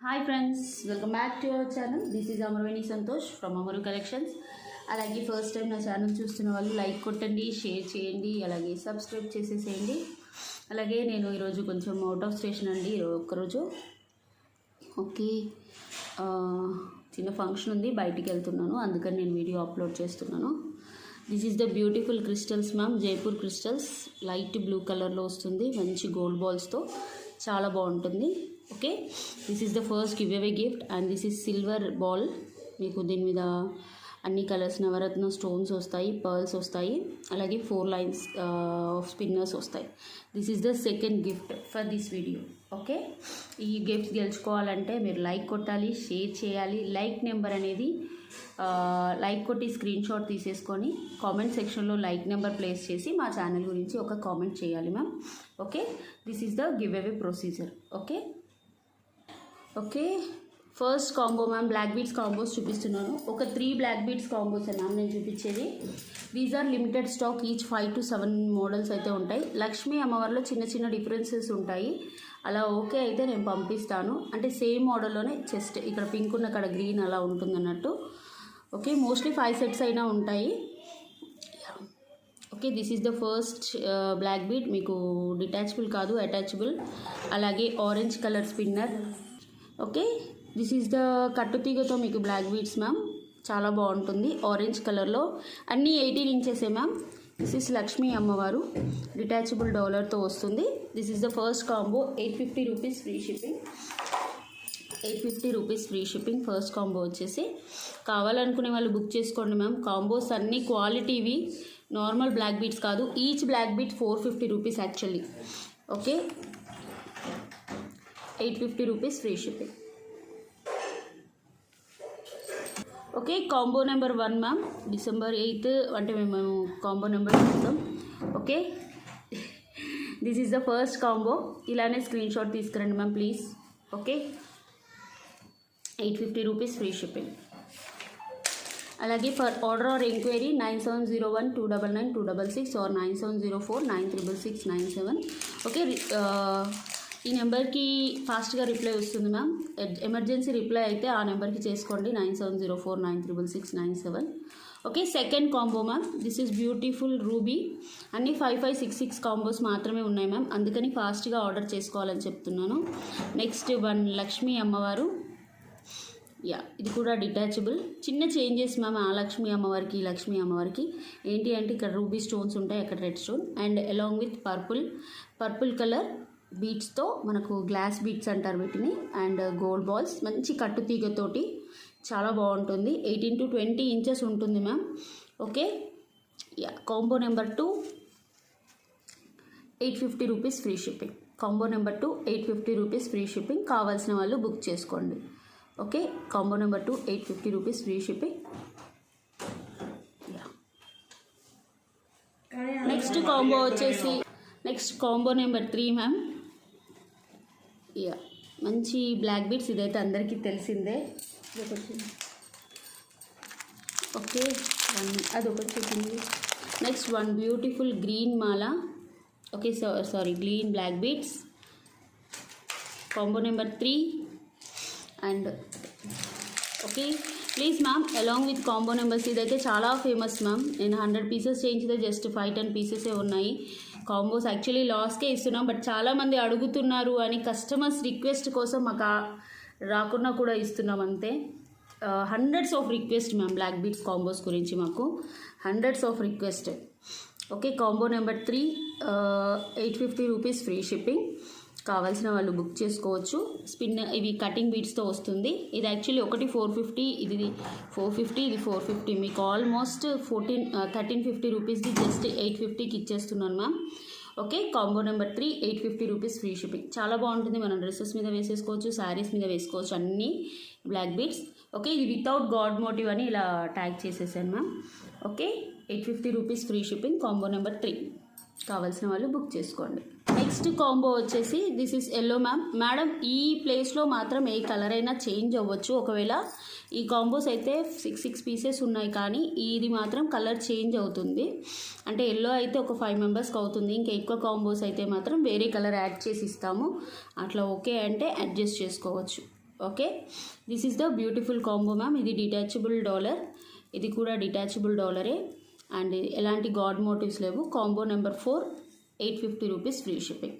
Hi friends, welcome back to our channel. This is Amaraveni Santosh from Amaru collections. అలాగే first time నా channel చూస్తున్న వాళ్ళు like కొట్టండి, షేర్ చేయండి, అలాగే సబ్స్క్రైబ్ చేసేసేయండి. అలాగే నేను ఈరోజు కొంచెం అవుట్ ఆఫ్ స్టేషన్ అండి. ఒక్కరోజు ఓకే, చిన్న ఫంక్షన్ ఉంది, బయటికి వెళ్తున్నాను, అందుకని నేను వీడియో అప్లోడ్ చేస్తున్నాను. This is the beautiful crystals ma'am, Jaipur crystals. Light blue కలర్లో వస్తుంది, మంచి గోల్డ్ బాల్స్తో, చాలా బాగుంటుంది. Okay, this is the first give away gift and this is silver ball. మీకు దీని మీద అన్ని కలర్స్ నవరత్న స్టోన్స్ వస్తాయి, పర్ల్స్ వస్తాయి, అలాగే 4 లైన్స్ ఆఫ్ స్పిన్నర్స్ వస్తాయి. This is the second gift for this video. Okay, ఈ గిఫ్ట్స్ గెలుచుకోవాలంటే మీరు లైక్ కొట్టాలి, షేర్ చేయాలి. లైక్ నెంబర్ అనేది లైక్ కొట్టి స్క్రీన్ షాట్ తీసేసుకొని కామెంట్ సెక్షన్లో లైక్ నెంబర్ ప్లేస్ చేసి మా ఛానల్ గురించి ఒక కామెంట్ చేయాలి ma'am. Okay, this is the giveaway procedure. Okay, first combo ma'am, black beads combos చూపిస్తున్నాను. ఒక 3 బ్లాక్ బీడ్స్ కాంబోస్ మ్యామ్ నేను చూపించేది. These are limited stock, each 5 to 7 models అయితే ఉంటాయి. లక్ష్మీ అమ్మవారిలో చిన్న చిన్న డిఫరెన్సెస్ ఉంటాయి. అలా ఓకే అయితే నేను పంపిస్తాను. అంటే సేమ్ మోడల్లోనే చెస్ట్ ఇక్కడ పింక్ ఉన్న అక్కడ గ్రీన్ అలా ఉంటుంది అన్నట్టు. ఓకే, మోస్ట్లీ 5 సెట్స్ అయినా ఉంటాయి. Okay, this is the first black bead. మీకు డిటాచబుల్ కాదు, అటాచబుల్. అలాగే orange colour spinner. Okay, this is the కట్టుతీగతో మీకు బ్లాక్ బీడ్స్ మ్యామ్, చాలా బాగుంటుంది. ఆరెంజ్ కలర్లో అన్నీ 18 ఇంచెసే మ్యామ్. దిస్ ఈజ్ లక్ష్మీ అమ్మవారు, డిటాచబుల్ డాలర్తో వస్తుంది. This is the first combo. 850 rupees free shipping. 850 rupees free shipping first combo వచ్చేసి. కావాలనుకునే వాళ్ళు బుక్ చేసుకోండి మ్యామ్. కాంబోస్ అన్నీ క్వాలిటీవి, నార్మల్ బ్లాక్ బీడ్స్ కాదు. Each black bead 450 rupees actually. Okay, 850 rupees free shipping. Okay, combo number 1 ma'am. December 8th అంటే మేము combo number చూస్తాం. Okay, this is the first combo. ఇలానే స్క్రీన్ షాట్ తీసుకురండి ma'am please. Okay, 850 rupees free shipping. అలాగే for order or enquiry 9701299266 or 9704966697. Okay, ఈ నెంబర్కి ఫాస్ట్గా reply వస్తుంది మ్యామ్. ఎమర్జెన్సీ రిప్లై అయితే ఆ నెంబర్కి చేసుకోండి, 9704966697. Okay, second combo ma'am. This is beautiful ruby. అన్నీ 5566 కాంబోస్ మాత్రమే ఉన్నాయి మ్యామ్, అందుకని ఫాస్ట్గా ఆర్డర్ చేసుకోవాలని చెప్తున్నాను. నెక్స్ట్ 1 లక్ష్మీ అమ్మవారు. ఇది కూడా డిటాచబుల్. చిన్న చేంజెస్ మ్యామ్ ఆ లక్ష్మీ అమ్మవారికి, ఈ లక్ష్మీ అమ్మవారికి ఏంటి అంటే ఇక్కడ రూబీ స్టోన్స్ ఉంటాయి, అక్కడ red stone, and along with purple colour బీట్స్తో, మనకు గ్లాస్ బీట్స్ అంటారు వీటిని, అండ్ గోల్డ్ బాల్స్, మంచి కట్టుతీగతోటి చాలా బాగుంటుంది. 18 to 20 ఇంచెస్ ఉంటుంది ma'am. Okay, combo number 2 850 rupees free shipping. Combo number 2 850 rupees free shipping. కావాల్సిన వాళ్ళు బుక్ చేసుకోండి. Okay, combo number 2 850 rupees free shipping. Next combo వచ్చేసి కాంబో నెంబర్ 3 మ్యామ్. మంచి బ్లాక్ బీడ్స్, ఇదైతే అందరికీ తెలిసిందే. ఓకే, అదొకటి చూపింది. నెక్స్ట్ 1 బ్యూటిఫుల్ గ్రీన్ మాల. Okay, sorry green black beads. Combo number 3 and okay please ma'am along with combo numbers. ఇదైతే చాలా ఫేమస్ మ్యామ్. నేను 100 పీసెస్ చేయించితే జస్ట్ 5-10 పీసెసే ఉన్నాయి. కాంబోస్ యాక్చువల్లీ లాస్కే ఇస్తున్నాం, బట్ చాలామంది అడుగుతున్నారు అని కస్టమర్స్ రిక్వెస్ట్ కోసం మాకు రాకుండా కూడా ఇస్తున్నాం అంతే. Hundreds of request ma'am black beads combos గురించి, మాకు hundreds of request. Okay, combo number 3 850 rupees free shipping. కావాల్సిన వాళ్ళు బుక్ చేసుకోవచ్చు. స్పిన్ ఇవి కటింగ్ బీడ్స్తో వస్తుంది. ఇది యాక్చువల్లీ ఒకటి 450, ఇది 450, ఇది 450. మీకు ఆల్మోస్ట్ 1350 రూపీస్ది జస్ట్ 850కి ఇచ్చేస్తున్నాను ma'am. Okay, combo number 3 850 rupees free shipping. చాలా బాగుంటుంది, మనం డ్రెస్సెస్ మీద వేసేసుకోవచ్చు, శారీస్ మీద వేసుకోవచ్చు, అన్నీ బ్లాక్ బీడ్స్. ఓకే, ఇది వితౌట్ గాడ్ మోటివ్ అని ఇలా ట్యాగ్ చేసేసాను ma'am. Okay, 850 rupees free shipping. Combo number 3 కావాల్సిన వాళ్ళు బుక్ చేసుకోండి. నెక్స్ట్ కాంబో వచ్చేసి this is yellow ma'am. Madam ఈ ప్లేస్లో మాత్రం ఏ కలర్ అయినా చేంజ్ అవ్వచ్చు. ఒకవేళ ఈ కాంబోస్ అయితే 6 పీసెస్ ఉన్నాయి, కానీ ఇది మాత్రం కలర్ చేంజ్ అవుతుంది. అంటే ఎల్లో అయితే ఒక 5 మెంబర్స్కి అవుతుంది, ఇంకా ఎక్కువ కాంబోస్ అయితే మాత్రం వేరే కలర్ యాడ్ చేసి ఇస్తాము. అట్లా ఓకే అంటే అడ్జస్ట్ చేసుకోవచ్చు. Okay, this is the beautiful combo ma'am. ఇది డిటాచబుల్ డాలర్, ఇది కూడా డిటాచబుల్ డాలరే అండ్ ఎలాంటి గాడ్ మోటివ్స్ లేవు. Combo number 4 850 rupees free shipping.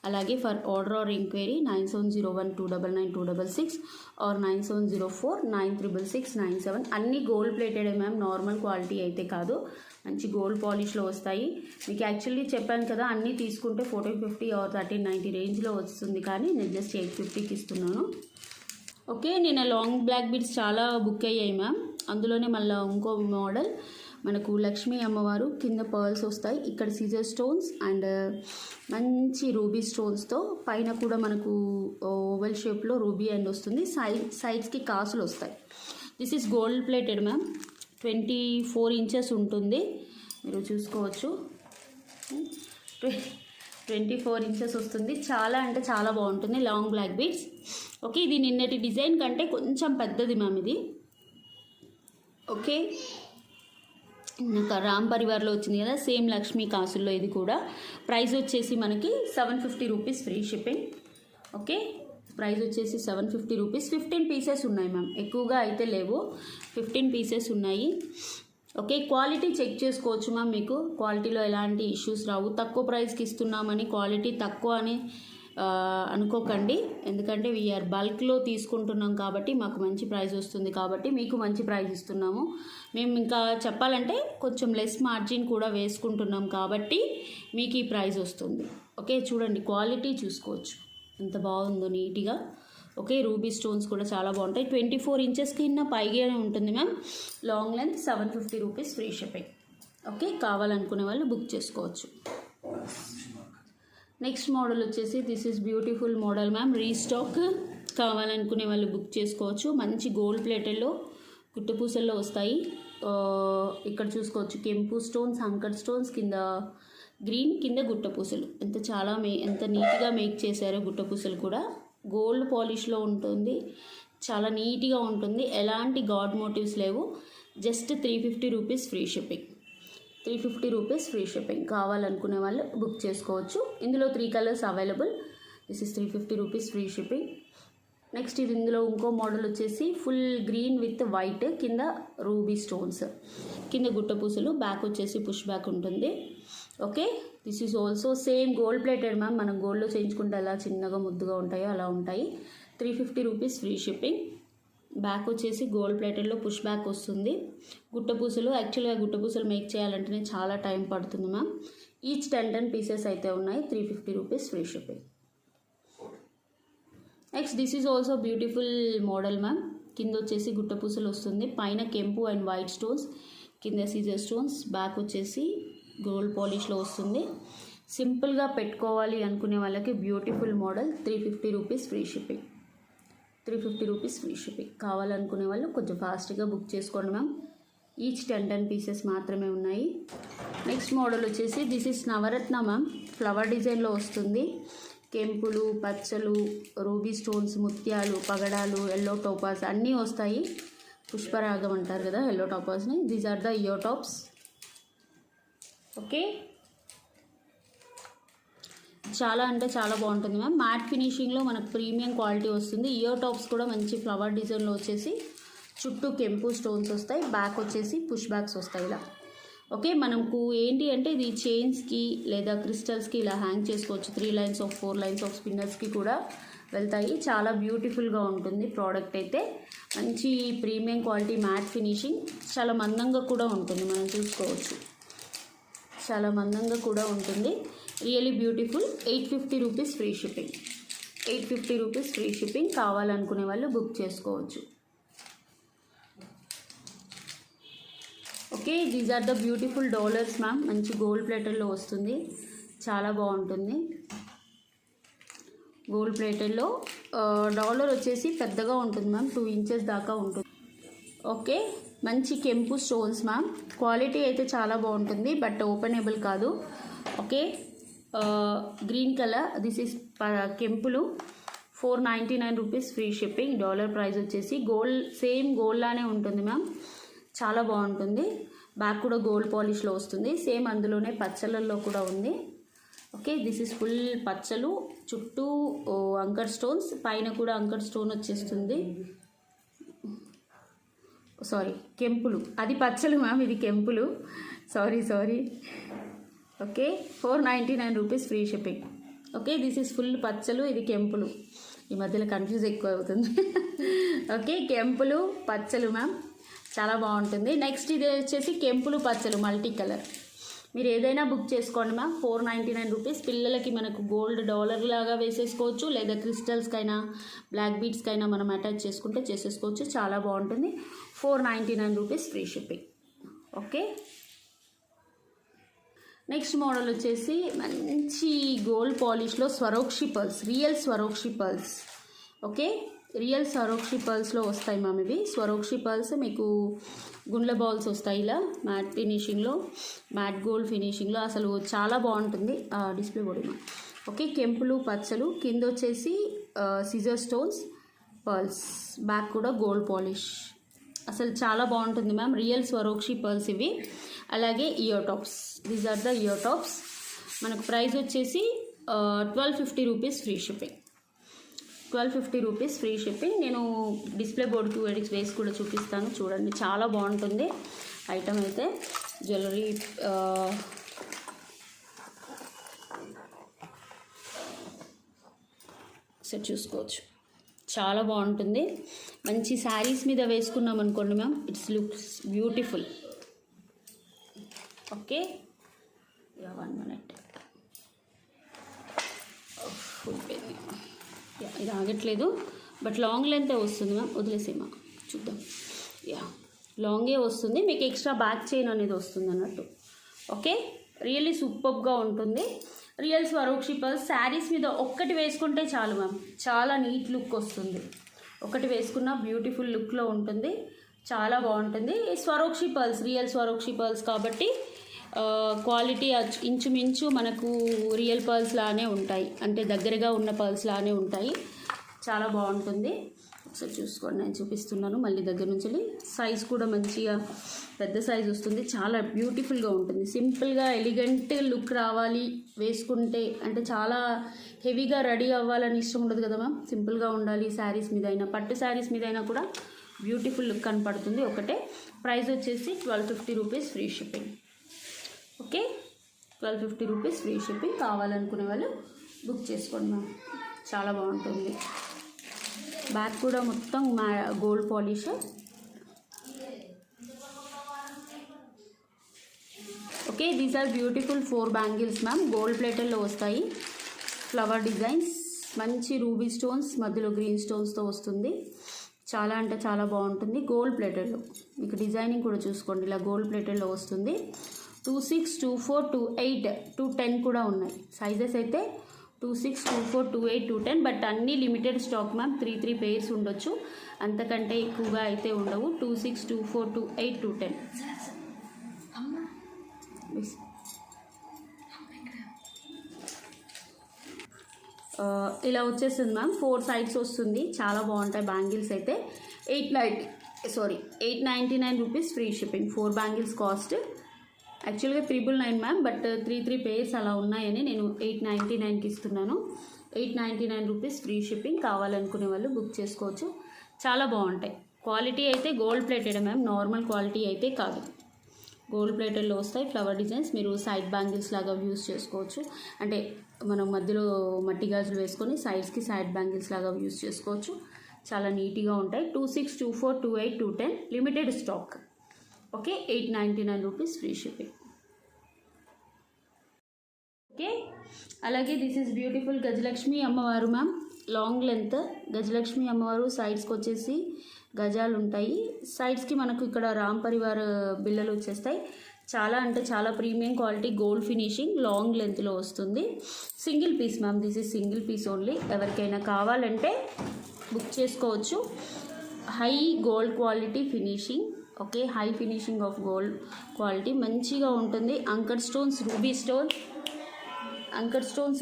అలాగే for order or enquiry 9701299266 or 9704966697. అన్ని gold plated ma'am, normal quality అయితే కాదు, మంచి గోల్డ్ పాలిష్లో వస్తాయి. మీకు యాక్చువల్లీ చెప్పాను కదా, అన్నీ తీసుకుంటే 1450 ఆర్ 1390 రేంజ్లో వస్తుంది, కానీ నేను జస్ట్ 850కి ఇస్తున్నాను. ఓకే, నేను లాంగ్ బ్లాక్ బీడ్స్ చాలా బుక్ అయ్యాయి మ్యామ్. అందులోనే మళ్ళీ ఇంకో మోడల్ మనకు లక్ష్మీ అమ్మవారు కింద పర్ల్స్ వస్తాయి, ఇక్కడ సీజర్ స్టోన్స్ అండ్ మంచి రూబీ స్టోన్స్తో, పైన కూడా మనకు ఓవెల్ షేప్లో రూబీ అండ్ వస్తుంది, సైడ్స్కి కాసులు వస్తాయి. This is gold plated ma'am, 24 inches ఉంటుంది, మీరు చూసుకోవచ్చు. 24 ఇంచెస్ వస్తుంది, చాలా అంటే చాలా బాగుంటుంది. Long black beads. ఓకే, ఇది నిన్నటి డిజైన్ కంటే కొంచెం పెద్దది మ్యామ్ ఇది. ఓకే, నాకు రామ్ పరివార్లో వచ్చింది కదా, సేమ్ లక్ష్మీ కాసుల్లో ఇది కూడా. ప్రైస్ వచ్చేసి మనకి 750 rupees free shipping. Okay, price వచ్చేసి 750 రూపీస్. 15 పీసెస్ ఉన్నాయి మ్యామ్, ఎక్కువగా అయితే లేవు, 15 పీసెస్ ఉన్నాయి. ఓకే, క్వాలిటీ చెక్ చేసుకోవచ్చు మ్యామ్, మీకు క్వాలిటీలో ఎలాంటి ఇష్యూస్ రావు. తక్కువ ప్రైస్కి ఇస్తున్నామని క్వాలిటీ తక్కువ అని అనుకోకండి, ఎందుకంటే వీఆర్ బల్క్లో తీసుకుంటున్నాం కాబట్టి మాకు మంచి ప్రైస్ వస్తుంది, కాబట్టి మీకు మంచి ప్రైస్ ఇస్తున్నాము. మేము ఇంకా చెప్పాలంటే కొంచెం లెస్ మార్జిన్ కూడా వేసుకుంటున్నాం కాబట్టి మీకు ఈ ప్రైస్ వస్తుంది. ఓకే, చూడండి క్వాలిటీ చూసుకోవచ్చు ఎంత బాగుందో నీట్గా. ఓకే, రూబీ స్టోన్స్ కూడా చాలా బాగుంటాయి. 24 ఇంచెస్కి పైగానే ఉంటుంది ma'am. Long length 750 rupees free shipping. Okay, కావాలనుకునే వాళ్ళు బుక్ చేసుకోవచ్చు. నెక్స్ట్ మోడల్ వచ్చేసి this is beautiful model ma'am, restock. కావాలనుకునే వాళ్ళు బుక్ చేసుకోవచ్చు. మంచి గోల్డ్ ప్లేటెడ్లో గుట్టపూసల్లో వస్తాయి. ఇక్కడ చూసుకోవచ్చు కెంపు స్టోన్స్, అంకర్ స్టోన్స్, కింద గ్రీన్, కింద గుట్టపూసలు. ఎంత నీట్గా మేక్ చేశారో గుట్టపూసలు కూడా. గోల్డ్ పాలిష్లో ఉంటుంది, చాలా నీట్గా ఉంటుంది, ఎలాంటి గాడ్ మోటివ్స్ లేవు. Just 350 rupees free shipping. 350 rupees free shipping. కావాలనుకునే వాళ్ళు బుక్ చేసుకోవచ్చు. ఇందులో 3 colours available. This is 350 rupees free shipping. Next ఇది ఇందులో ఇంకో మోడల్ వచ్చేసి ఫుల్ గ్రీన్ విత్ వైట్, కింద రూబీ స్టోన్స్, కింద గుట్టపూసలు, బ్యాక్ వచ్చేసి పుష్ బ్యాక్ ఉంటుంది. Okay, this is also same gold plated ma'am. మనం గోల్డ్లో చేయించుకుంటే ఎలా చిన్నగా ముద్దుగా ఉంటాయో అలా ఉంటాయి. 350 రూపీస్ ఫ్రీ షిప్పింగ్. బ్యాక్ వచ్చేసి గోల్డ్ ప్లేటెడ్లో పుష్ బ్యాక్ వస్తుంది. గుట్టపూసలు, యాక్చువల్గా గుట్టపూసలు మేక్ చేయాలంటేనే చాలా టైం పడుతుంది మ్యామ్. ఈచ్ 10 పీసెస్ అయితే ఉన్నాయి. 350 rupees free shipping. Next this is also beautiful model ma'am. కింద వచ్చేసి గుట్టపూసలు వస్తుంది, పైన కెంపు అండ్ వైట్ స్టోన్స్, కింద సీజర్ స్టోన్స్, బ్యాక్ వచ్చేసి గోల్డ్ పాలిష్లో వస్తుంది. సింపుల్గా పెట్టుకోవాలి అనుకునే వాళ్ళకి beautiful model. 350 rupees free shipping. 350 rupees free shipping. కావాలనుకునే వాళ్ళు కొంచెం ఫాస్ట్గా బుక్ చేసుకోండి మ్యామ్. ఈచ్ 10 పీసెస్ మాత్రమే ఉన్నాయి. నెక్స్ట్ మోడల్ వచ్చేసి this is Navaratna ma'am. Flower డిజైన్లో వస్తుంది. కెంపులు, పచ్చలు, రూబీ స్టోన్స్, ముత్యాలు, పగడాలు, ఎల్లో టోపాస్ అన్నీ వస్తాయి. పుష్పరాగం అంటారు కదా ఎల్లో టాపర్స్ని. These are the ear tops. Okay, చాలా అంటే చాలా బాగుంటుంది మ్యామ్. మ్యాట్ ఫినిషింగ్లో మనకు ప్రీమియం క్వాలిటీ వస్తుంది. ఇయర్ టాప్స్ కూడా మంచి ఫ్లవర్ డిజైన్లో వచ్చేసి చుట్టూ కెంపు స్టోన్స్ వస్తాయి, బ్యాక్ వచ్చేసి పుష్ బ్యాక్స్ వస్తాయి ఇలా. ఓకే, మనకు ఏంటి అంటే ఇది చైన్స్కి లేదా క్రిస్టల్స్కి ఇలా హ్యాంగ్ చేసుకోవచ్చు. 3 లైన్స్ ఆఫ్ 4 లైన్స్ ఆఫ్ స్పిన్నర్స్కి కూడా వెళ్తాయి. చాలా బ్యూటిఫుల్గా ఉంటుంది ప్రోడక్ట్ అయితే. మంచి ప్రీమియం క్వాలిటీ మ్యాట్ ఫినిషింగ్, చాలా మందంగా కూడా ఉంటుంది, మనం చూసుకోవచ్చు, చాలా మందంగా కూడా ఉంటుంది. Really beautiful. 850 rupees free shipping. 850 rupees free shipping. కావాలనుకునే వాళ్ళు బుక్ చేసుకోవచ్చు. Okay, these are the beautiful dollars ma'am. మంచి గోల్డ్ ప్లేటెడ్లో వస్తుంది, చాలా బాగుంటుంది. గోల్డ్ ప్లేటెడ్లో డాలర్ వచ్చేసి పెద్దగా ఉంటుంది మ్యామ్, 2 ఇంచెస్ దాకా ఉంటుంది. ఓకే, మంచి కెంపు స్టోన్స్ మ్యామ్. క్వాలిటీ అయితే చాలా బాగుంటుంది, బట్ ఓపెనబుల్ కాదు. Okay, green colour. This is కెంపులు. 499 rupees free shipping. Dollar price వచ్చేసి గోల్డ్, సేమ్ గోల్డ్ లానే ఉంటుంది మ్యామ్, చాలా బాగుంటుంది. బ్యాక్ కూడా గోల్డ్ పాలిష్లో వస్తుంది, సేమ్ అందులోనే పచ్చళ్ళల్లో కూడా ఉంది. ఓకే, దిస్ ఇస్ ఫుల్ పచ్చలు, చుట్టూ అంకర్ స్టోన్స్, పైన కూడా అంకర్ స్టోన్ వచ్చేస్తుంది. సారీ, కెంపులు, అది పచ్చలు మ్యామ్, ఇది కెంపులు. Sorry. Okay, 499 rupees free shipping. Okay, this is full పచ్చలు, ఇది కెంపులు. ఈ మధ్యలో కన్ఫ్యూజ్ ఎక్కువ అవుతుంది. ఓకే, కెంపులు పచ్చలు మ్యామ్, చాలా బాగుంటుంది. నెక్స్ట్ ఇది వచ్చేసి కెంపులు పచ్చలు మల్టీ కలర్. మీరు ఏదైనా బుక్ చేసుకోండి మ్యామ్, 499 రూపీస్. పిల్లలకి మనకు గోల్డ్ డాలర్ లాగా వేసేసుకోవచ్చు, లేదా క్రిస్టల్స్కైనా బ్లాక్ బీడ్స్కైనా మనం అటాచ్ చేసుకుంటే చేసేసుకోవచ్చు. చాలా బాగుంటుంది. 499 rupees free shipping. Okay, next model వచ్చేసి మంచి గోల్డ్ పాలిష్లో Swarovski pearls, real Swarovski pearls. Okay, real Swarovski పర్ల్స్లో వస్తాయి మ్యామ్ ఇవి. స్వరోక్షి పర్ల్స్ మీకు గుండ్ల బాల్స్ వస్తాయి ఇలా మ్యాట్ ఫినిషింగ్లో, మ్యాట్ గోల్డ్ ఫినిషింగ్లో, అసలు చాలా బాగుంటుంది. Display board ma'am. ఓకే, కెంపులు పచ్చలు, కింద వచ్చేసి సిజర్ స్టోన్స్ పర్ల్స్, బ్యాక్ కూడా గోల్డ్ పాలిష్. అసలు చాలా బాగుంటుంది మ్యామ్, రియల్ స్వరోక్షి పర్ల్స్ ఇవి. అలాగే ear tops, these are the ear tops. మనకు ప్రైస్ వచ్చేసి 1250 rupees free shipping. 1250 rupees free shipping. నేను డిస్ప్లే బోర్డు 2 ఎడిక్స్ వేసి కూడా చూపిస్తాను, చూడండి, చాలా బాగుంటుంది ఐటమ్ అయితే. జ్యువెలరీ సెట్ చూసుకోవచ్చు, చాలా బాగుంటుంది. మంచి శారీస్ మీద వేసుకున్నాం అనుకోండి ma'am, it's looks beautiful. Okay, 1 minute. Full pen ఇది ఆగట్లేదు, బట్ లాంగ్ లెంతే వస్తుంది మ్యామ్, వదిలేసేమా చూద్దాం. లాంగే వస్తుంది, మీకు ఎక్స్ట్రా బ్యాక్ చైన్ అనేది వస్తుంది అన్నట్టు. ఓకే, రియల్లీ సూపర్గా ఉంటుంది. రియల్ స్వరోక్షి పర్ల్స్ శారీస్ మీద ఒక్కటి వేసుకుంటే చాలు మ్యామ్, చాలా నీట్ లుక్ వస్తుంది. ఒకటి వేసుకున్న బ్యూటిఫుల్ లుక్లో ఉంటుంది, చాలా బాగుంటుంది. స్వరోక్షి పర్ల్స్, రియల్ స్వరోక్షి పర్ల్స్ కాబట్టి క్వాలిటీ ఇంచుమించు మనకు రియల్ పర్ల్స్ లానే ఉంటాయి, అంటే దగ్గరగా ఉన్న పర్ల్స్ లానే ఉంటాయి. చాలా బాగుంటుంది. ఒకసారి చూసుకోండి, నేను చూపిస్తున్నాను మళ్ళీ దగ్గర నుంచి. సైజ్ కూడా మంచిగా పెద్ద సైజ్ వస్తుంది, చాలా బ్యూటిఫుల్గా ఉంటుంది. సింపుల్గా ఎలిగెంట్ లుక్ రావాలి వేసుకుంటే, అంటే చాలా హెవీగా రెడీ అవ్వాలని ఇష్టం ఉండదు కదా మ్యామ్, సింపుల్గా ఉండాలి. శారీస్ మీద అయినా, పట్టు శారీస్ మీద అయినా కూడా బ్యూటిఫుల్ లుక్ కనపడుతుంది. ఒకటే ప్రైస్ వచ్చేసి 1250 rupees free shipping. Okay, 1250 rupees free shipping. కావాలనుకునే వాళ్ళు బుక్ చేసుకోండి మ్యామ్, చాలా బాగుంటుంది. బ్యాక్ కూడా మొత్తం gold polish. Okay, these are beautiful 4 bangles ma'am, gold ప్లేటర్లో వస్తాయి. ఫ్లవర్ డిజైన్స్, మంచి రూబీ స్టోన్స్, మధ్యలో గ్రీన్ స్టోన్స్తో వస్తుంది. చాలా అంటే చాలా బాగుంటుంది. గోల్డ్ ప్లేటర్లో మీకు డిజైనింగ్ కూడా చూసుకోండి, ఇలా గోల్డ్ ప్లేటర్లో వస్తుంది. 26, 24, 28, 210 కూడా ఉన్నాయి. సైజెస్ అయితే 26, 24, 28, 210, బట్ అన్నీ లిమిటెడ్ స్టాక్ మ్యామ్. 3 పేర్స్ ఉండొచ్చు, అంతకంటే ఎక్కువగా అయితే ఉండవు. 26, 24, 28, 210. ఇలా వచ్చేస్తుంది మ్యామ్, 4 సైడ్స్ వస్తుంది, చాలా బాగుంటాయి బ్యాంగిల్స్ అయితే. 899 rupees free shipping. 4 bangles cost యాక్చువల్గా 999 మ్యామ్, బట్ 3 పేర్స్ అలా ఉన్నాయని నేను 899కి ఇస్తున్నాను. 899 రూపీస్ ఫ్రీ షిప్పింగ్. కావాలనుకునే వాళ్ళు బుక్ చేసుకోవచ్చు, చాలా బాగుంటాయి. క్వాలిటీ అయితే gold plated ma'am, normal quality అయితే కాదు. గోల్డ్ ప్లేటెడ్లో వస్తాయి ఫ్లవర్ డిజైన్స్. మీరు సైడ్ బ్యాంగిల్స్ లాగా యూస్ చేసుకోవచ్చు, అంటే మనం మధ్యలో మట్టి గాజులు వేసుకొని సైడ్స్కి సైడ్ బ్యాంగిల్స్ లాగా యూస్ చేసుకోవచ్చు. చాలా నీట్గా ఉంటాయి. 26, 24, 28, 210 limited stock. Okay, 899 rupees free shipping. Okay, అలాగే దిస్ ఈజ్ బ్యూటిఫుల్ గజలక్ష్మి అమ్మవారు మ్యామ్, లాంగ్ లెంత్ గజలక్ష్మి అమ్మవారు. సైడ్స్కి వచ్చేసి గజాలు ఉంటాయి, సైడ్స్కి మనకు ఇక్కడ రామ్ పరివార్ బిల్లలు వచ్చేస్తాయి. చాలా అంటే చాలా premium quality, gold finishing, long లెంత్లో వస్తుంది. Single piece ma'am, this is single piece only. ఎవరికైనా కావాలంటే బుక్ చేసుకోవచ్చు. High gold quality finishing. Okay, high finishing of gold quality మంచిగా ఉంటుంది. అంకర్ స్టోన్స్,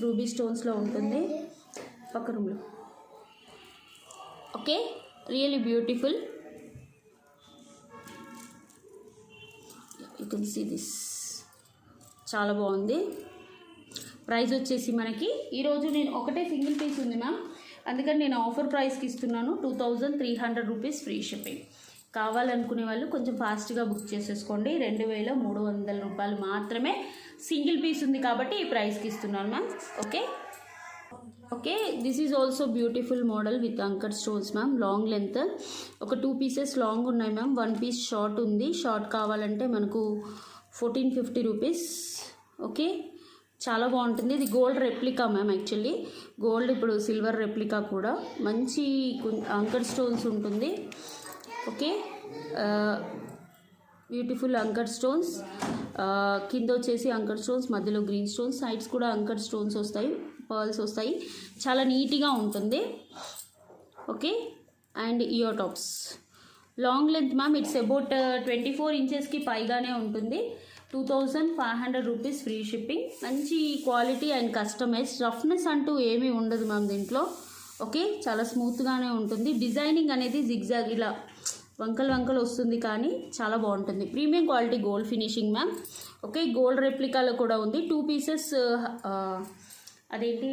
రూబీ స్టోన్స్లో ఉంటుంది పక్క రూమ్లో. Okay, really beautiful. You can see this, చాలా బాగుంది. ప్రైస్ వచ్చేసి మనకి ఈరోజు నేను ఒకటే సింగిల్ పీస్ ఉంది మ్యామ్, అందుకని నేను ఆఫర్ ప్రైస్కి ఇస్తున్నాను 2300 రూపీస్ ఫ్రీ షిప్పింగ్. కావాలనుకునే వాళ్ళు కొంచెం ఫాస్ట్గా బుక్ చేసేసుకోండి. 2300 రూపాయలు మాత్రమే సింగిల్ పీస్ ఉంది కాబట్టి ఈ ప్రైస్కి ఇస్తున్నాను ma'am. Okay this is also beautiful model with anchor stones ma'am. Long length ఒక 2 పీసెస్ లాంగ్ ఉన్నాయి మ్యామ్, 1 పీస్ షార్ట్ ఉంది. షార్ట్ కావాలంటే మనకు 1450 రూపీస్. ఓకే చాలా బాగుంటుంది. ఇది gold replica ma'am, actually gold ఇప్పుడు సిల్వర్ రెప్లికా కూడా. మంచి అంకర్ స్టోన్స్ ఉంటుంది. ఓకే బ్యూటిఫుల్ అంకర్ స్టోన్స్, కింద వచ్చేసి అంకర్ స్టోన్స్, మధ్యలో గ్రీన్ స్టోన్స్, సైడ్స్ కూడా అంకర్ స్టోన్స్ వస్తాయి, పర్ల్స్ వస్తాయి. చాలా నీట్గా ఉంటుంది. Okay and ear tops long length ma'am, it's about 24 ఇంచెస్కి పైగానే ఉంటుంది. 2500 రూపీస్ ఫ్రీ షిప్పింగ్. మంచి క్వాలిటీ అండ్ కస్టమైజ్, రఫ్నెస్ అంటూ ఏమీ ఉండదు మ్యామ్ దీంట్లో. ఓకే చాలా స్మూత్గానే ఉంటుంది. డిజైనింగ్ అనేది జిగ్జాగ్ ఇలా వంకలు వస్తుంది కానీ చాలా బాగుంటుంది. Premium quality gold finishing ma'am. Okay gold రెప్లికాలో కూడా ఉంది. 2 పీసెస్ అదేంటి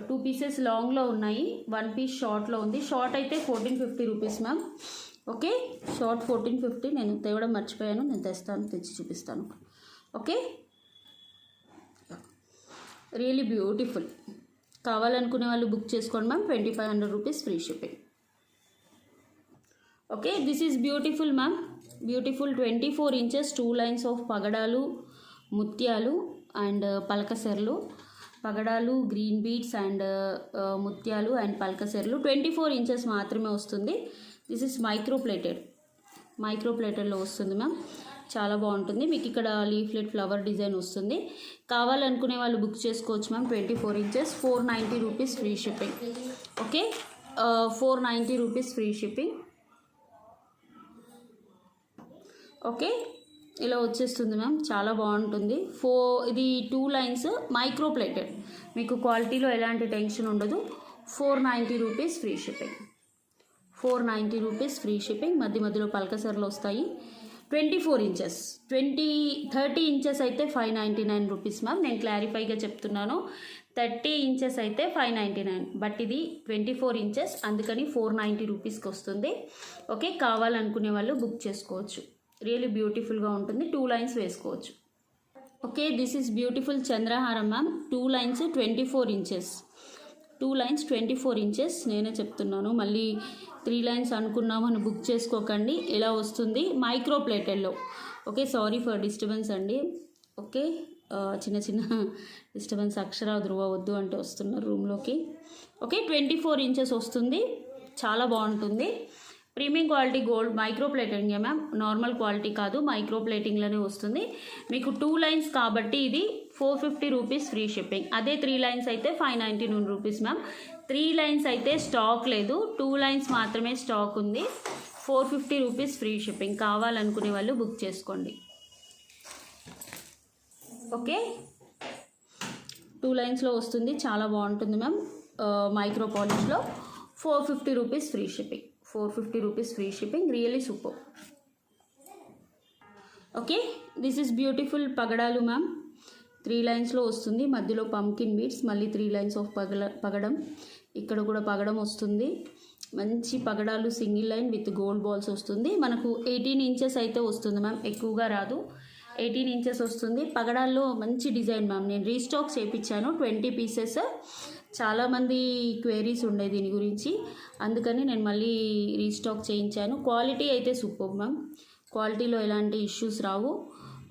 2 పీసెస్ లాంగ్లో ఉన్నాయి, 1 పీస్ షార్ట్లో ఉంది. షార్ట్ అయితే 1450 రూపీస్ మ్యామ్. Okay short 1450. నేను తేవడం మర్చిపోయాను, నేను తెచ్చి చూపిస్తాను. Okay really beautiful. కావాలనుకునే వాళ్ళు బుక్ చేసుకోండి ma'am. 2500 rupees free shipping. Okay this is beautiful ma'am. Beautiful 24 inches 2 lines of పగడాలు, ముత్యాలు అండ్ పలకసెర్లు. పగడాలు, గ్రీన్ బీడ్స్ అండ్ ముత్యాలు అండ్ పలకసెర్లు 24 ఇంచెస్ మాత్రమే వస్తుంది. దిస్ ఇస్ మైక్రో ప్లేటెడ్లో వస్తుంది మ్యామ్. చాలా బాగుంటుంది. మీకు ఇక్కడ లీఫ్లెట్ ఫ్లవర్ డిజైన్ వస్తుంది. కావాలనుకునే వాళ్ళు బుక్ చేసుకోవచ్చు ma'am. 24 inches 490 rupees free shipping. Okay 490 rupees free shipping. Okay ఇలా వచ్చేస్తుంది మ్యామ్, చాలా బాగుంటుంది. ఇది 2 లైన్స్ మైక్రో ప్లేటెడ్, మీకు క్వాలిటీలో ఎలాంటి టెన్షన్ ఉండదు. 490 rupees free shipping. 490 rupees free shipping. మధ్యలో పలకసర్లు వస్తాయి. 24 ఇంచెస్ 30 ఇంచెస్ అయితే 599 రూపీస్ మ్యామ్. నేను క్లారిఫైగా చెప్తున్నాను, 30 ఇంచెస్ అయితే 599, బట్ ఇది 24 ఇంచెస్ అందుకని 490 రూపీస్కి వస్తుంది. ఓకే కావాలనుకునే వాళ్ళు బుక్ చేసుకోవచ్చు. రియల్లీ బ్యూటిఫుల్గా ఉంటుంది. 2 లైన్స్ వేసుకోవచ్చు. ఓకే దిస్ ఈజ్ బ్యూటిఫుల్ చంద్రహారం ma'am. 2 lines 24 inches. 2 lines 24 inches. నేనే చెప్తున్నాను, మళ్ళీ 3 లైన్స్ అనుకున్నామని బుక్ చేసుకోకండి. ఇలా వస్తుంది మైక్రో ప్లేటెడ్లో. ఓకే సారీ ఫర్ డిస్టర్బెన్స్ అండి. ఓకే చిన్న డిస్టర్బెన్స్, అక్షర ధృవ వద్దు అంటే వస్తున్నారు రూమ్లోకి. ఓకే 24 ఇంచెస్ వస్తుంది. చాలా బాగుంటుంది. Premium quality gold micro plating ma'am, normal quality కాదు, మైక్రో ప్లేటింగ్లోనే వస్తుంది. మీకు 2 లైన్స్ కాబట్టి ఇది 450 రూపీస్ ఫ్రీ షిప్పింగ్. అదే 3 లైన్స్ అయితే 599 రూపీస్ మ్యామ్. 3 లైన్స్ అయితే స్టాక్ లేదు, 2 లైన్స్ మాత్రమే స్టాక్ ఉంది. 450 రూపీస్ ఫ్రీ షిప్పింగ్. కావాలనుకునే వాళ్ళు బుక్ చేసుకోండి. ఓకే 2 లైన్స్లో వస్తుంది, చాలా బాగుంటుంది మ్యామ్. మైక్రో పాలిష్లో 450 rupees free shipping. 450 rupees free shipping. Really super. Okay this is beautiful పగడాలు మ్యామ్. 3 లైన్స్లో వస్తుంది. మధ్యలో పంకిన్ బీడ్స్, మళ్ళీ 3 లైన్స్ ఆఫ్ పగడం. ఇక్కడ కూడా పగడం వస్తుంది. మంచి పగడాలు, single line with gold balls వస్తుంది. మనకు 18 ఇంచెస్ అయితే వస్తుంది మ్యామ్, ఎక్కువగా రాదు. 18 ఇంచెస్ వస్తుంది. పగడాల్లో మంచి డిజైన్ మ్యామ్. నేను రీస్టాక్ చేయించాను 20 పీసెస్. చాలామంది క్వైరీస్ ఉండే దీని గురించి, అందుకని నేను మళ్ళీ రీస్టాక్ చేయించాను. క్వాలిటీ అయితే సూపర్ మ్యామ్. క్వాలిటీలో ఎలాంటి ఇష్యూస్ రావు.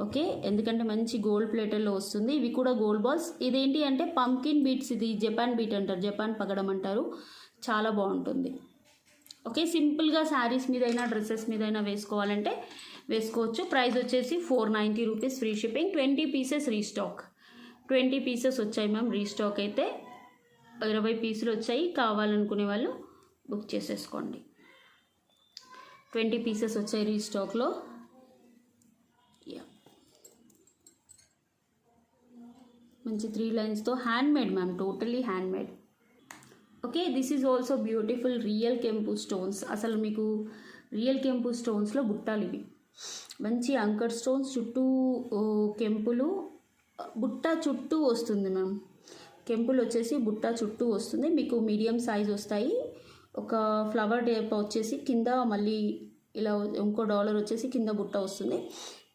ఓకే ఎందుకంటే మంచి గోల్డ్ ప్లేటర్లో వస్తుంది. ఇవి కూడా గోల్డ్ బాల్స్. ఇదేంటి అంటే పంకిన్ బీట్స్, ఇది జపాన్ బీట్ అంటారు, జపాన్ పగడం అంటారు. చాలా బాగుంటుంది. ఓకే సింపుల్గా శారీస్ మీదైనా డ్రెస్సెస్ మీదైనా వేసుకోవాలంటే వేసుకోవచ్చు. ప్రైస్ వచ్చేసి 490 rupees free shipping. 20 pieces restock. 20 pieces వచ్చాయి మ్యామ్. రీస్టాక్ అయితే 20 పీసులు వచ్చాయి. కావాలనుకునే వాళ్ళు బుక్ చేసేసుకోండి. 20 పీసెస్ వచ్చాయి రీస్టాక్లో. మంచి 3 లైన్స్తో handmade ma'am, totally handmade. Okay this is also beautiful real కెంపు స్టోన్స్. అసలు మీకు రియల్ కెంపు స్టోన్స్లో బుట్టాలు ఇవి. మంచి అంకర్ స్టోన్స్, చుట్టూ కెంపులు, బుట్ట చుట్టూ వస్తుంది మ్యామ్. కెంపులు వచ్చేసి బుట్ట చుట్టూ వస్తుంది. మీకు మీడియం సైజ్ వస్తాయి. ఒక ఫ్లవర్ టైప్ వచ్చేసి కింద మళ్ళీ ఇలా ఇంకో డాలర్ వచ్చేసి కింద బుట్ట వస్తుంది.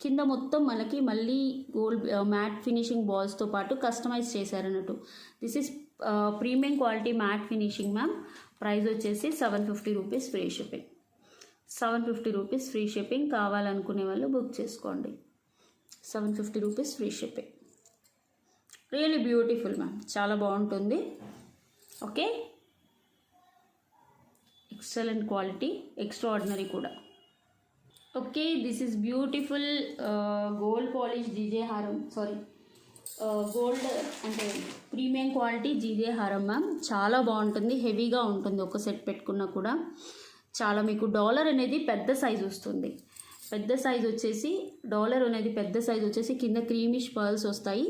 కింద మొత్తం మనకి మళ్ళీ గోల్డ్ మ్యాట్ ఫినిషింగ్ బాల్స్తో పాటు కస్టమైజ్ చేశారన్నట్టు. This is premium quality matte finishing ma'am. Price వచ్చేసి 750 rupees free shipping. 750 rupees free shipping. కావాలనుకునే వాళ్ళు బుక్ చేసుకోండి. 750 rupees free shipping. Really beautiful ma'am, చాలా బాగుంటుంది. ఓకే, ఎక్సలెంట్ క్వాలిటీ, ఎక్స్ట్రాఆర్డినరీ కూడా. Okay, this is beautiful gold polish GJ హారం, sorry gold అంటే premium quality GJ హారం మ్యామ్. చాలా బాగుంటుంది, హెవీగా ఉంటుంది. ఒక సెట్ పెట్టుకున్నా కూడా చాలా మీకు డాలర్ అనేది పెద్ద సైజ్ వస్తుంది. పెద్ద సైజ్ వచ్చేసి డాలర్ అనేది పెద్ద సైజ్ వచ్చేసి కింద క్రీమిష్ పర్ల్స్ వస్తాయి.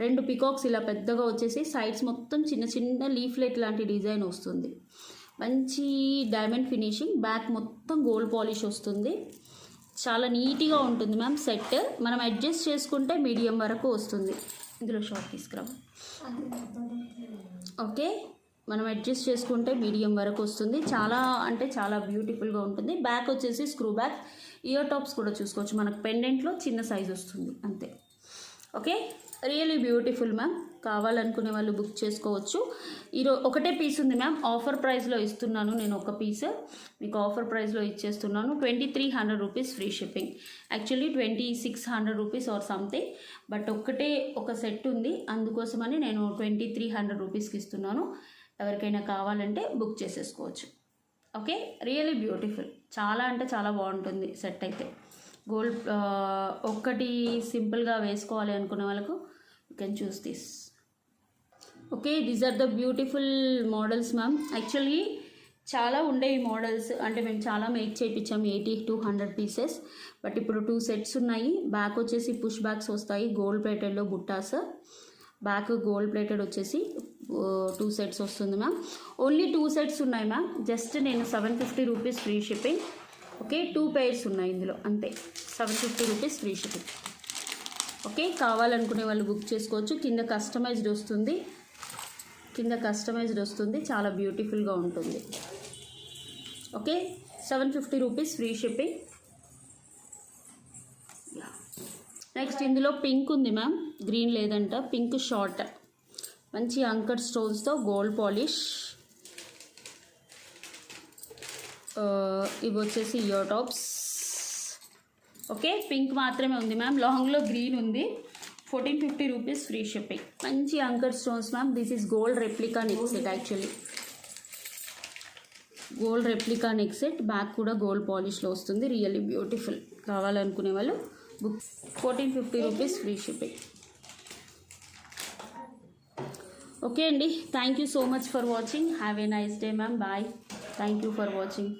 2 పికాక్స్ ఇలా పెద్దగా వచ్చేసి సైడ్స్ మొత్తం చిన్న చిన్న లీఫ్లెట్ లాంటి డిజైన్ వస్తుంది. మంచి డైమండ్ ఫినిషింగ్. బ్యాక్ మొత్తం గోల్డ్ పాలిష్ వస్తుంది. చాలా నీట్గా ఉంటుంది మ్యామ్. సెట్ మనం అడ్జస్ట్ చేసుకుంటే మీడియం వరకు వస్తుంది. ఇందులో షార్ట్ తీసుకురా. ఓకే, మనం అడ్జస్ట్ చేసుకుంటే మీడియం వరకు వస్తుంది. చాలా అంటే చాలా బ్యూటిఫుల్గా ఉంటుంది. బ్యాక్ వచ్చేసి స్క్రూ బ్యాక్. ఇయర్ టాప్స్ కూడా చూసుకోవచ్చు. మనకు పెండెంట్లో చిన్న సైజ్ వస్తుంది అంతే. Okay, really beautiful ma'am. కావాలనుకునే వాళ్ళు బుక్ చేసుకోవచ్చు. ఒకటే పీస్ ఉంది మ్యామ్. ఆఫర్ ప్రైస్లో ఇస్తున్నాను నేను. ఒక పీస్ మీకు ఆఫర్ ప్రైస్లో ఇచ్చేస్తున్నాను. 2300 rupees free shipping. Actually 2600 rupees or something, but ఒక సెట్ ఉంది, అందుకోసమని నేను 2300 రూపీస్కి ఇస్తున్నాను. ఎవరికైనా కావాలంటే బుక్ చేసేసుకోవచ్చు. Okay, really beautiful. చాలా అంటే చాలా బాగుంటుంది సెట్ అయితే. గోల్డ్ ఒక్కటి సింపుల్గా వేసుకోవాలి అనుకునే వాళ్ళకు you can choose this. Okay, these are the beautiful models ma'am. Actually చాలా ఉండే ఈ మోడల్స్, అంటే మేము చాలా మేక్ చేయించాము 80 to 100 పీసెస్. బట్ ఇప్పుడు 2 సెట్స్ ఉన్నాయి. బ్యాక్ వచ్చేసి పుష్ బ్యాక్స్ వస్తాయి గోల్డ్ ప్లేటెడ్లో బుట్టాస్. బ్యాక్ గోల్డ్ ప్లేటెడ్ వచ్చేసి 2 సెట్స్ వస్తుంది మ్యామ్. ఓన్లీ 2 సెట్స్ ఉన్నాయి మ్యామ్. జస్ట్ నేను 750 rupees free shipping. Okay, 2 pairs ఉన్నాయి ఇందులో అంతే. 750 రూపీస్ ఫ్రీ షిప్పింగ్. ఓకే, కావాలనుకునే వాళ్ళు బుక్ చేసుకోవచ్చు. కింద కస్టమైజ్డ్ వస్తుంది. చాలా బ్యూటిఫుల్గా ఉంటుంది. Okay, 750 rupees free shipping. Next ఇందులో పింక్ ఉంది మ్యామ్. గ్రీన్ లేదంట, పింక్ షార్ట్. మంచి అంకర్ స్టోన్స్తో గోల్డ్ పాలిష్. ఇవి వచ్చేసి ఇయర్ టాప్స్. ఓకే, పింక్ మాత్రమే ఉంది మ్యామ్. లాంగ్లో గ్రీన్ ఉంది. 1450 రూపీస్ ఫ్రీ షిప్పింగ్. మంచి uncut stones ma'am. This is gold replica neck set. Actually gold replica neck set. Back కూడా గోల్డ్ పాలిష్లో వస్తుంది. Really beautiful. కావాలనుకునే వాళ్ళు book. 1450 rupees free shipping. Okay అండి, thank you so much for watching. Have a nice day ma'am. Bye. Thank you for watching.